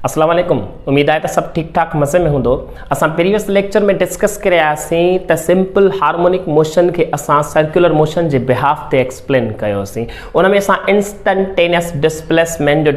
अस्सलाम वालेकुम। उम्मीद है तो सब ठीक ठाक मज़े में हूंदो। असां प्रीवियस लेक्चर में डिस्कस करियासीं त सिंपल हार्मोनिक मोशन के असां सर्कुलर मोशन जे बिहाफ ते एक्सप्लेन कयोसीं। उन में असां इंस्टंटेनियस डिस्प्लेसमेंट जो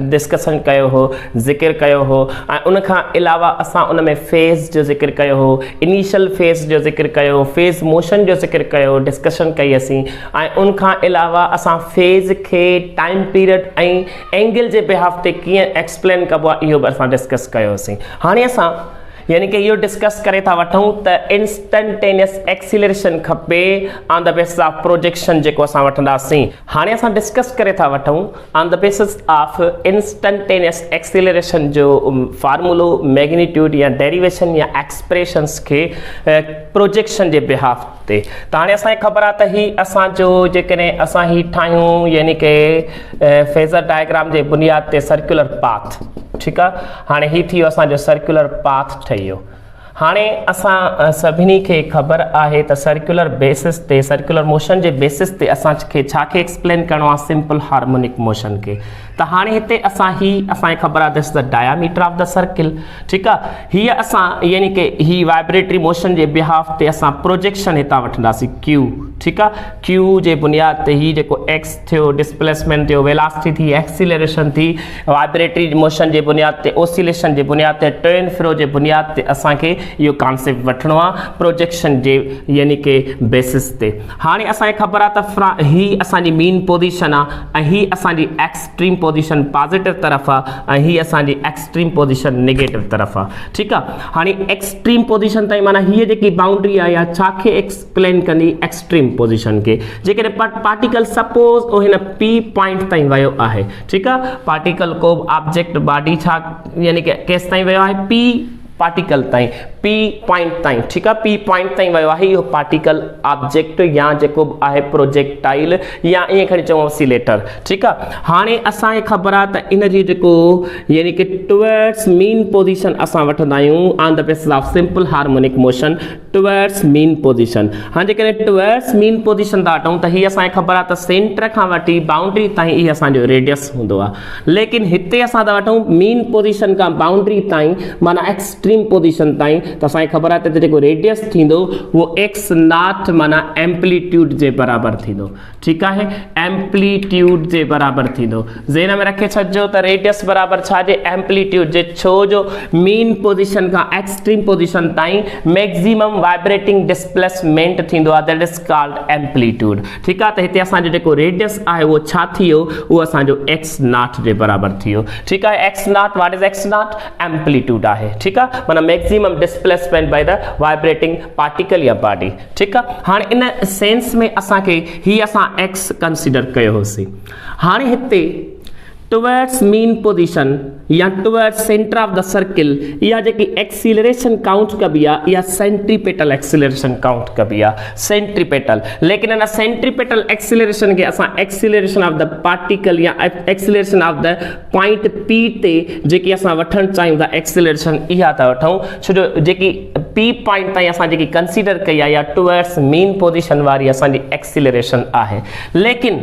डिस्कशन कयो हो, ज़िक्र कयो हो। ऐं उन खां अलावा असां उन में फेज़ जो ज़िक्र कयो हो, इनिशियल फेज़ जो ज़िक्र कयो, फेज़ मोशन जो ज़िक्र कयो, डिस्कशन कई असीं। ऐं उन खां अलावा असां फेज़ के टाइम पीरियड ऐं एंगल जे बिहाफ ते कीअं एक्सप्लेन कबो आहे इहो बि असां डिस्कस कयोसीं। हाणे असां यानी कि इहो डिस्कस करे था वठूं त इंस्टंटेनियस एक्सीलरेशन खपे on the basis of projection जेको असां वठंदासीं। हाणे असां डिस्कस करे था वठूं on the basis of instantaneous acceleration जो फार्मूलो, मैग्नीट्यूड या डेरिवेशन या एक्सप्रेशंस खे प्रोजेक्शन जे बिहाफ ते। त हाणे असांखे ख़बर आहे त ही असांजो जेकॾहिं असां ही ठाहियूं यानी कि फेज़र डायग्राम जे बुनियाद ते सर्कुलर पाथ, ठीक है। हाँ ही थी असांजो सर्कुलर पाथ ठही वियो। हाणे असां सभिनी खे ख़बर आहे त सर्कुलर बेसिस ते, सर्कुलर मोशन जे बेसिस ते असांखे छा खे एक्सप्लेन करिणो आहे, सिंपल हार्मोनिक मोशन के। त हाणे हिते असांखे ख़बर आहे this the diameter of the circle, ठीक आहे। हीअ असां यानी कि ही वाइब्रेटरी मोशन जे बिहाफ ते असां प्रोजेक्शन हितां वठंदासीं क्यू, ठीक आहे। क्यू जे बुनियाद ते ही जेको एक्स थियो, डिस्प्लेसमेंट थियो, वेलासिटी थी, एक्सीलरेशन थी, वाइब्रेटरी मोशन जे बुनियाद ते, ओसिलेशन जे बुनियाद ते, टू एंड फ्रो जे बुनियाद ते असांखे इहो कॉन्सेप्ट वठणो आहे प्रोजेक्शन जे यानी कि बेसिस ते। हाणे असांखे ख़बर आहे त ही असांजी मीन पोजीशन आहे ऐं ही असांजी एक्सट्रीम पोजीशन पॉजिटिव तरफ़ आहे ऐं ही असांजी एक्सट्रीम पोजीशन नेगेटिव तरफ़ आहे, ठीकु आहे। हाणे एक्सट्रीम पोजीशन ताईं माना हीअ जेकी बाउंड्री आहे या छा खे एक्सप्लेन कंदी, एक्सट्रीम पोजीशन के। जेकॾहिं पार्टिकल सपोज हिन पी पॉइंट ताईं वियो आहे, ठीकु आहे। पार्टिकल को ऑब्जेक्ट बॉडी छा यानी कि केस ताईं वियो आहे, पी पार्टिकल ताईं, पी पॉइंट ताईं, ठीक है। पी पॉइंट ताईं वियो आहे इहो पार्टिकल ऑब्जेक्ट या जेको आहे प्रोजेक्टाइल या ईअं खणी चऊं ऑसिलेटर, ठीक आहे। हाणे असांखे ख़बर आहे त इन जी जेको यानी कि टुवर्ड्स मीन पोजीशन असां वठंदा आहियूं on the basis of simple harmonic motion towards mean position. हाणे जेकॾहिं टुवर्ड्स मीन पोजीशन था वठूं त हीअ असांखे ख़बर आहे त सेंटर खां वठी बाउंड्री ताईं इहा असांजो रेडियस हूंदो आहे। लेकिन हिते असां था वठूं मीन पोजीशन खां बाउंड्री ताईं माना एक्सट्रीम पोजीशन ताईं, त असांखे ख़बर आहे त जेको रेडियस थींदो उहो एक्स नॉट माना एम्पलीट्यूड जे बराबरि थींदो, ठीकु आहे। एम्पलीट्यूड जे बराबरि थींदो। ज़हन में रखे छॾिजो त रेडियस बराबरि छा जे, एम्पलीट्यूड जे। छो जो मीन पोजीशन खां एक्सट्रीम पोजीशन ताईं मैक्सिमम वाइब्रेटिंग डिस्प्लेसमेंट थींदो आहे, दैट इज कॉल्ड एम्पलीट्यूड, ठीकु आहे। त हिते असांजो जेको रेडियस आहे उहो छा थी वियो, उहो असांजो एक्स नॉट जे बराबरि थी वियो, ठीकु आहे। X naught, what is x naught, amplitude आहे, ठीकु आहे। माना maximum displacement by the vibrating particle या बॉडी, ठीकु आहे। हाणे इन सेंस में असांखे ही असां एक्स कंसिडर कयो होसीं। हाणे हिते टुवर्ड्स मीन पोजीशन या towards centre of the circle या जेकी एक्सीलरेशन काउंट कबी आहे या सेंट्रीपेटल एक्सीलरेशन काउंट कबी आहे, सेंट्रीपेटल। लेकिन इन सेंट्रीपेटल एक्सीलरेशन के असां एक्सीलरेशन ऑफ द पार्टिकल या acceleration of the point P ते जेकी असां वठणु चाहियूं था एक्सीलरेशन, इहा था वठूं। छो जो जेकी पी पॉइंट ताईं असां जेकी कंसिडर कई आहे या टुवर्ड्स मीन पोजीशन वारी असांजी एक्सीलरेशन आहे। लेकिन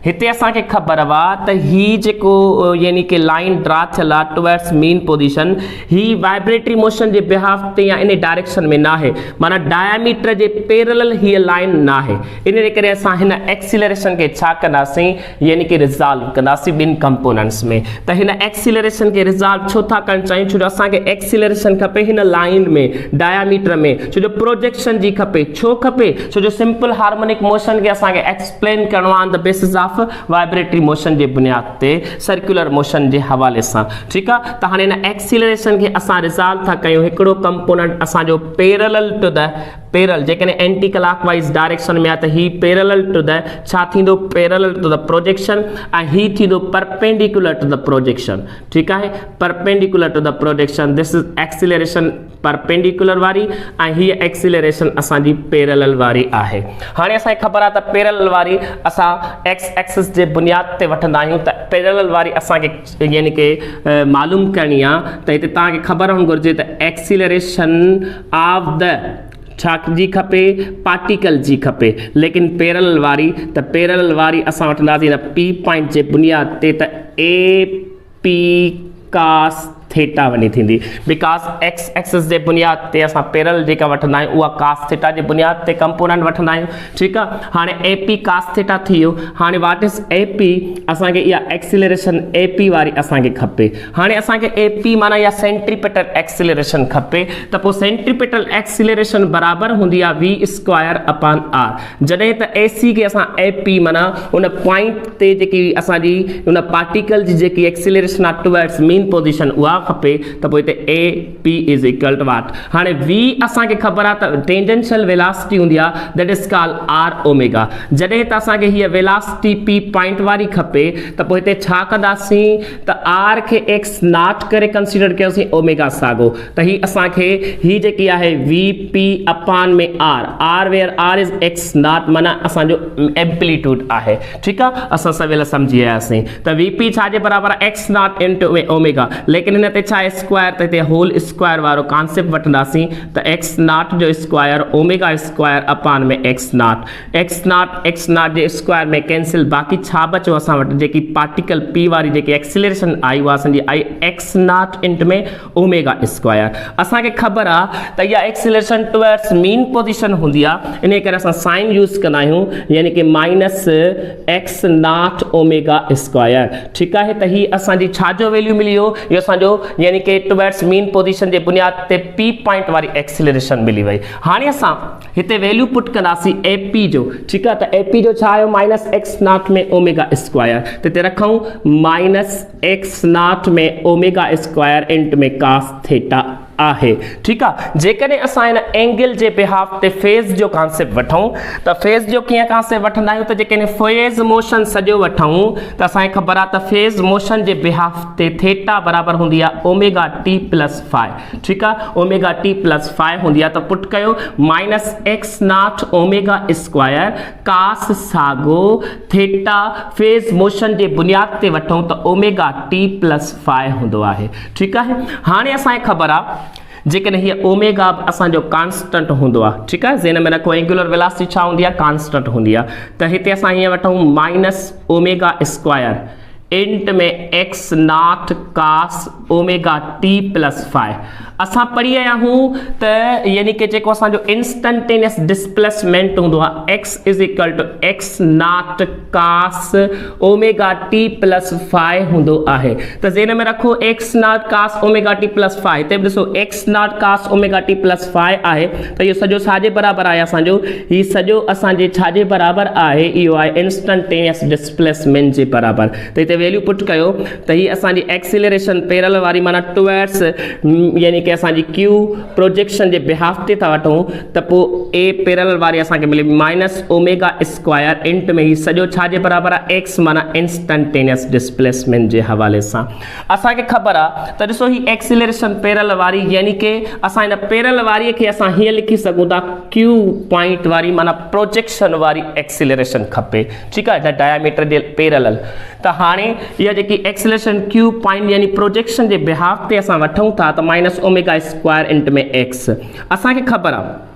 हिते असांखे ख़बर आहे त ही जेको यानी कि लाइन ड्रा थियल आहे टुवर्ड्स मीन पोजीशन, ही वाइब्रेटरी मोशन जे बिहाफ ते या इन डायरेक्शन में ना है, माना डायमीटर जे पैरेलल हीअ लाइन ना है। इन करे असां हिन एक्सीलरेशन के छा कंदासीं, यानी कि रिज़ॉल्व कंदासीं ॿिनि कंपोनेंट्स में। त हिन एक्सीलरेशन के रिज़ॉल्व छो था करणु चाहियूं, छो जो असांखे एक्सीलरेशन खपे हिन लाइन में, डायमीटर में। छो जो प्रोजेक्शन जी खपे, छो खपे, छो जो सिंपल हार्मोनिक मोशन के असांखे एक्सप्लेन करिणो आहे on the basis of vibratory motion जे बुनियाद ते, सर्कुलर मोशन जे हवाले सां, ठीकु आहे। त हाणे हिन एक्सीलरेशन खे असां रिज़ॉल्व था कयूं हिकिड़ो कंपोनेंट असांजो पैरेलल टू द पैरेलल, जेकॾहिं एंटी क्लॉकवाइज डायरेक्शन में आहे त ही पैरेलल टू द छा थींदो, पैरेलल टू द प्रोजेक्शन, ऐं ही थींदो परपेंडिकुलर टू द प्रोजेक्शन, ठीकु आहे। Perpendicular to the projection, this is acceleration perpendicular वारी ऐं हीअ एक्सीलरेशन असांजी पैरेलल वारी आहे। हाणे असांखे ख़बर आहे त पैरेलल वारी असां एक्स एक्सिस जे बुनियाद ते वठंदा आहियूं, त पैरेलल वारी असांखे यानी कि मालूम करणी आहे। त हिते तव्हांखे ख़बर हुअणु घुरिजे त एक्सीलरेशन ऑफ द छा जी खपे, पार्टिकल जी खपे। लेकिन पैरेलल वारी असां वठंदासीं पी पॉइंट जे बुनियाद ते, त ए पी कास थीटा वञी थींदी बिकॉज एक्स एक्सिस जे बुनियाद ते असां पैरेलल जेका वठंदा आहियूं उहा कास थीटा जे बुनियाद ते कंपोनेंट वठंदा आहियूं ठीकु आहे हाणे ए पी कास थीटा थी वियो हाणे वाट इज़ ए पी असांखे इहा एक्सीलरेशन ए पी वारी असांखे खपे हाणे असांखे ए पी माना इहा सेंट्रीपिटल एक्सीलरेशन खपे त पोइ सेंट्रीपिटल एक्सीलरेशन बराबरि हूंदी आहे वी स्क्वायर अपॉन आर जॾहिं त ए सी खे असां ए पी माना उन पॉइंट ते जेकी असांजी उन पार्टिकल जी जेकी एक्सीलरेशन आहे टुवर्ड्स मीन पोजीशन उहा खपे त पोइ हिते A P is equal to what हाणे वी असांखे ख़बर आहे त टेंजेंशियल वेलासिटी हूंदी आहे that is called r omega जॾहिं त असांखे हीअ वेलासिटी पी पॉइंट वारी खपे त पोइ हिते छा कंदासीं त आर खे एक्स नॉट करे कंसीडर कयोसीं ओमेगा साॻो त हीअ असांखे हीअ जेकी आहे वी पी अपॉन में r where r is x naught माना असांजो एम्पलीट्यूड आहे ठीकु आहे असां सवेल सम्झी वियासीं त वी पी छाजे बराबरि आहे एक्स नॉट इंटू ओमेगा लेकिन हिन ते छा आहे स्क्वायर त हिते होल स्क्वायर वारो कॉन्सेप्ट वठंदासीं त एक्स नॉट जो स्क्वायर ओमेगा स्क्वायर अपॉन में एक्स नॉट जे स्क्वायर में कैंसिल बाक़ी छा बचो असां वटि जेकी पार्टिकल पी वारी जेकी एक्सीलरेशन आई उहा असांजी आई एक्स नॉट इंट में ओमेगा स्क्वायर असांखे ख़बर आहे त इहा एक्सीलरेशन टुवर्ड्स मीन पोजीशन हूंदी आहे इन करे असां साइन यूज़ कंदा आहियूं यानी कि minus X naught omega square ठीकु आहे त हीअ असांजी छाजो वैल्यू मिली वियो इहो असांजो यानी कि टुवर्ड्स मीन पोजीशन जे बुनियाद ते पी पॉइंट वारी एक्सीलरेशन मिली वई हाणे असां हिते वैल्यू पुट कंदासीं ए पी जो ठीकु आहे त ए पी जो छा आयो माइनस एक्स नॉट में ओमेगा स्क्वायर त हिते रखूं माइनस एक्स नॉट में ओमेगा स्क्वायर इंट में कास थीटा आहे ठीकु आहे जेकॾहिं असां हिन एंगल जे बिहाफ ते फेज़ जो कॉन्सेप्ट वठूं त फेज़ जो कीअं कॉन्सेप्ट वठंदा आहियूं त जेकॾहिं फेज़ मोशन सॼो वठूं त असांखे ख़बर आहे त फेज़ मोशन जे बिहाफ ते थीटा बराबरि हूंदी आहे ओमेगा टी प्लस फाइव ठीकु आहे ओमेगा टी प्लस फाइव हूंदी आहे त पुट कयो minus X naught omega square cos साॻो थीटा फेज़ मोशन जे बुनियाद ते वठूं त ओमेगा टी प्लस फाइव हूंदो आहे ठीकु आहे हाणे असांखे ख़बर आहे जेकॾहिं हीअ ओमेगा असांजो कॉन्स्टेंट हूंदो आहे ठीकु आहे हिन में रखो एंगुलर वेलासिटी छा हूंदी आहे कॉन्स्टेंट हूंदी आहे त हिते असां हीअं वठूं माइनस ओमेगा स्क्वायर इंट में x naught cos omega t plus five असां पढ़ी आया आहियूं त यानी कि जेको असांजो इंस्टंटेनियस डिस्प्लेसमेंट हूंदो आहे x is equal to x naught cos omega t plus five हूंदो आहे त हिन में रखो x naught cos omega t plus five हिते बि ॾिसो x naught cos omega t plus five आहे त इहो सॼो छाजे बराबरि आहे असांजो हीउ सॼो असांजे छाजे बराबरि आहे इहो आहे इंस्टंटेनियस डिस्प्लेसमेंट जे बराबरि त हिते वैल्यू पुट कयो त हीअ असांजी एक्सीलरेशन पैरेलल वारी माना टुवर्ड्स यानी कि असांजी क्यू प्रोजेक्शन जे बिहाफ ते था वठूं त पोइ ए पैरेलल वारी असांखे मिले माइनस ओमेगा स्क्वायर इंट में ही सॼो छाजे बराबरि आहे एक्स माना इंस्टंटेनियस डिस्प्लेसमेंट जे हवाले सां असांखे ख़बर आहे त ॾिसो ही एक्सीलरेशन पैरेलल वारी यानी कि असां हिन पैरेलल वारीअ खे असां हीअं लिखी सघूं था क्यू पॉइंट वारी माना प्रोजेक्शन वारी एक्सीलरेशन खपे ठीकु आहे डायमीटर जे पैरेलल त हाणे इहा जेकी एक्सीलरेशन क्यू पॉइंट यानी प्रोजेक्शन जे बिहाफ ते असां वठूं था त माइनस ओमेगा स्क्वायर इंट में एक्स असांखे ख़बर आहे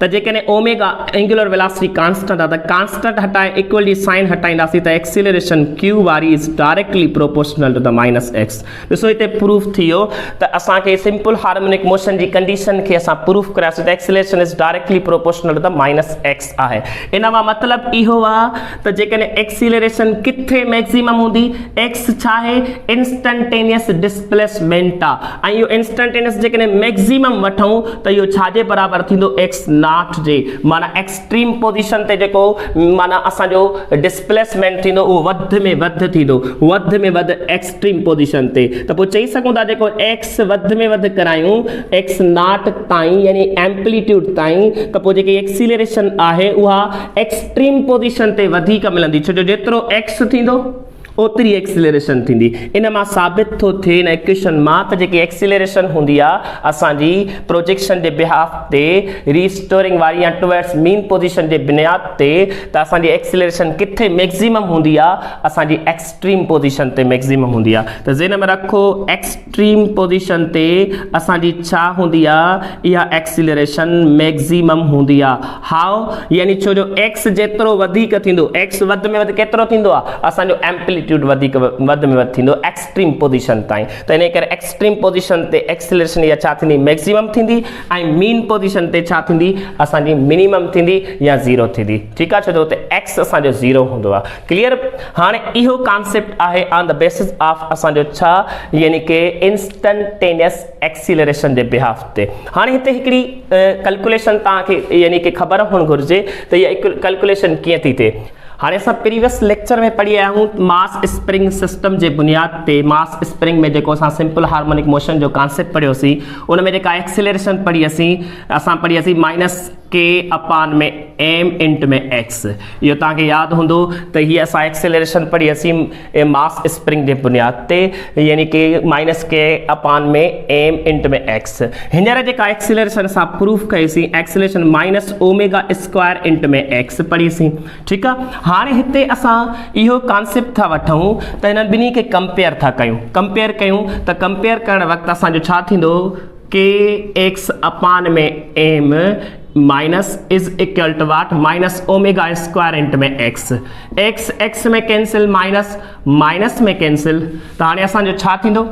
त जेकॾहिं ओमेगा एंगुलर वेलासिटी कांस्टेंट आहे त कांस्टेंट हटाए इक्वल जी साइन हटाईंदासीं त एक्सीलरेशन क्यू वारी is directly proportional to the minus x ॾिसो हिते प्रूफ थी वियो त असांखे सिंपल हार्मोनिक मोशन जी कंडीशन खे असां प्रूफ करियासीं त acceleration is directly proportional to the minus x आहे इन मां मतिलबु इहो आहे त जेकॾहिं एक्सीलरेशन किथे मैक्सिमम हूंदी एक्स छा आहे इंस्टंटेनियस डिस्प्लेसमेंट आहे ऐं इहो इंस्टंटेनियस जेकॾहिं मैक्सिमम वठूं त इहो छाजे बराबरि थींदो एक्स नॉट जे माना एक्सट्रीम पोजीशन ते जेको माना असांजो डिस्प्लेसमेंट थींदो उहो वधि में वधि थींदो वधि में वधि एक्सट्रीम पोजीशन ते त पोइ चई सघूं था जेको एक्स वधि में वधि करायूं एक्स नॉट ताईं यानी एम्पलीट्यूड ताईं त पोइ जेकी एक्सीलरेशन आहे उहा एक्सट्रीम पोजीशन ते वधीक मिलंदी छो जो जेतिरो एक्स थींदो ओतिरी एक्सीलरेशन थींदी इन मां साबित थो थिए इन इक्वेशन मां त जेकी एक्सीलरेशन हूंदी आहे असांजी प्रोजेक्शन जे बिहाफ ते रिस्टोरिंग वारी या टुवर्ड्स मीन पोजीशन जे बुनियाद ते त असांजी एक्सीलरेशन किथे मैक्सिमम हूंदी आहे असांजी एक्सट्रीम पोजीशन ते मैक्सिमम हूंदी आहे त जिन में रखो एक्सट्रीम पोजीशन ते असांजी छा हूंदी आहे इहा एक्सीलरेशन मैक्सिमम हूंदी आहे हाउ यानी छो जो एक्स जेतिरो वधीक थींदो एक्स वधि में वधि केतिरो थींदो आहे असांजो एम्पलीट्यूड एम्पलीट्यूड वधीक वध में वधि थींदो एक्सट्रीम पोजीशन ताईं। त इन करे एक्सट्रीम पोजीशन ते एक्सीलरेशन या छा थींदी मैक्सिमम थींदी ऐं मीन पोजीशन ते छा थींदी असांजी मिनिमम थींदी या ज़ीरो थींदी। ठीकु आहे, छो जो हुते एक्स असांजो ज़ीरो हूंदो आहे। क्लियर। हाणे इहो कॉन्सेप्ट आहे ऑन द बेसिस ऑफ असांजो छा यानी कि इंस्टंटेनियस एक्सीलरेशन जे बिहाफ ते। हाणे हिते हिकिड़ी कैलकुलेशन तव्हांखे यानी कि ख़बर हुअणु घुरिजे त इहा कैलकुलेशन कीअं थी थिए। हाँ असां प्रीवियस लेक्चर में पढ़ी आया हूँ मास स्प्रिंग सिस्टम के बुनियाद पे मास स्प्रिंग में जो सिंपल हार्मोनिक मोशन जो कॉन्सेप्ट पढ़ियोसीं उन में जो एक्सीलरेशन पढ़ी असां पढ़ी माइनस के अपान में एम इंट में एक्स। यो तव्हांखे याद होंदो त हीअ असां एक्सीलरेशन पढ़ी मास स्प्रिंग के बुनियाद पे यानी कि माइनस के अपान में एम इंट में एक्स। हींअर जेका एक्सीलरेशन असां प्रूफ कईसीं acceleration minus omega square into में एक्स पढ़ीसीं। ठीक है, हाँ हिते असां इहो कॉन्सेप्ट था वठूं त हिननि ॿिन्ही खे कंपेयर था कयूं। कंपेयर कयूं त कंपेयर करण वक़्तु असांजो छा थींदो के एक्स अपान में M minus is equal to what minus omega square into में एक्स। एक्स एक्स में कैंसिल माइनस माइनस में कैंसिल त हाणे असांजो छा थींदो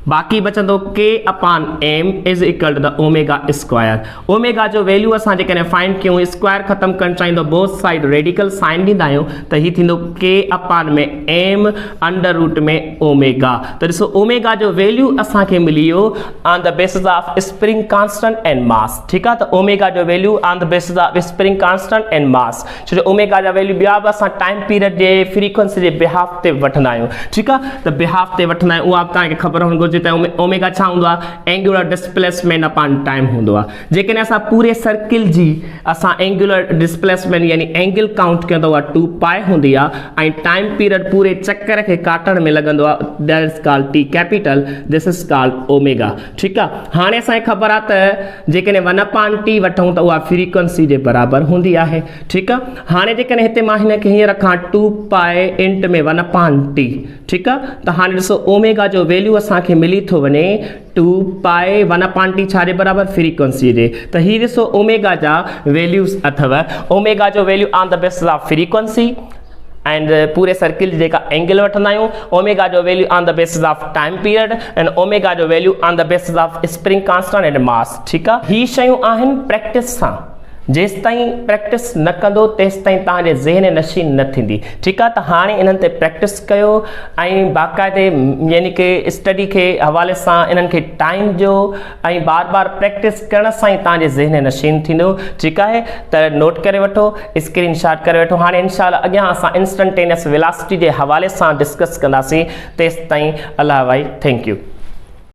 बाकी बचंदो K upon M is equal to the omega square. Omega जो वैल्यू असां जेकॾहिं फाइंड कयूं स्क्वायर ख़त्म करणु चाहींदो बोथ साइड रेडिकल साइन ॾींदा आहियूं त हीउ थींदो के अपान में एम अंडर रूट में ओमेगा। त ॾिसो ओमेगा जो वैल्यू असांखे मिली वियो on the basis of spring constant and mass. ठीकु आहे, त ओमेगा जो value on the basis of spring constant and मास। छो जो ओमेगा जा वैल्यू ॿिया बि असां टाइम पीरियड जे फ्रीक्वेंसी जे बिहाफ ते वठंदा आहियूं। ठीकु आहे, त बिहाफ ते वठंदा आहियूं उहा तव्हांखे ख़बर हुअणु घुरिजे। ओमेगा छा हूंदो आहे एंगुलर डिस्प्लेसमेंट अपॉन टाइम हूंदो आहे। जेकॾहिं असां पूरे सर्किल जी असां एंगुलर डिस्प्लेसमेंट यानी एंगल काउंट कयूं त उहा 2 पाए हूंदी आहे ऐं टाइम पीरियड पूरे चक्कर खे काटण में लॻंदो आहे that is called T capital this is called omega. ठीकु आहे, हाणे असांखे ख़बर आहे त जेकॾहिं 1/t वठूं त उहा फ्रीक्वेंसी जे बराबरि हूंदी आहे। ठीकु आहे, हाणे जेकॾहिं हिते मां हिनखे हीअं रखां 2 पाए इंट में 1/t। ठीकु आहे, त हाणे ॾिसो ओमेगा जो वैल्यू असांखे मिली थो वञे 2 पाए 1/t छा जे बराबरि फ्रीक्वेंसी जे। त हीअ ॾिसो ओमेगा जा वैल्यूज़ अथव। ओमेगा जो value on the basis of frequency and पूरे सर्किल जेका एंगल वठंदा आहियूं। ओमेगा जो value on the basis of time period and omega जो value on the basis of spring constant and mass. ठीकु आहे, ही शयूं आहिनि प्रैक्टिस सां। जेसि ताईं प्रैक्टिस न कंदो तेसि ताईं तव्हांजे ज़हन नशीन न थींदी। ठीकु आहे, त हाणे इन्हनि ते प्रैक्टिस कयो ऐं बाक़ाइदे यानी कि स्टडी के हवाले सां इन्हनि खे टाइम ॾियो ऐं बार बार प्रैक्टिस करण सां ई तव्हांजे ज़हन नशीन थींदो। ठीकु आहे, त नोट करे वठो, स्क्रीन शॉट करे वठो। हाणे इंशाअल्लाह अॻियां असां इंस्टंटेनियस वेलोसिटी जे हवाले सां डिस्कस कंदासीं। तेसि ताईं अल्लाह भाई, थैंक यू।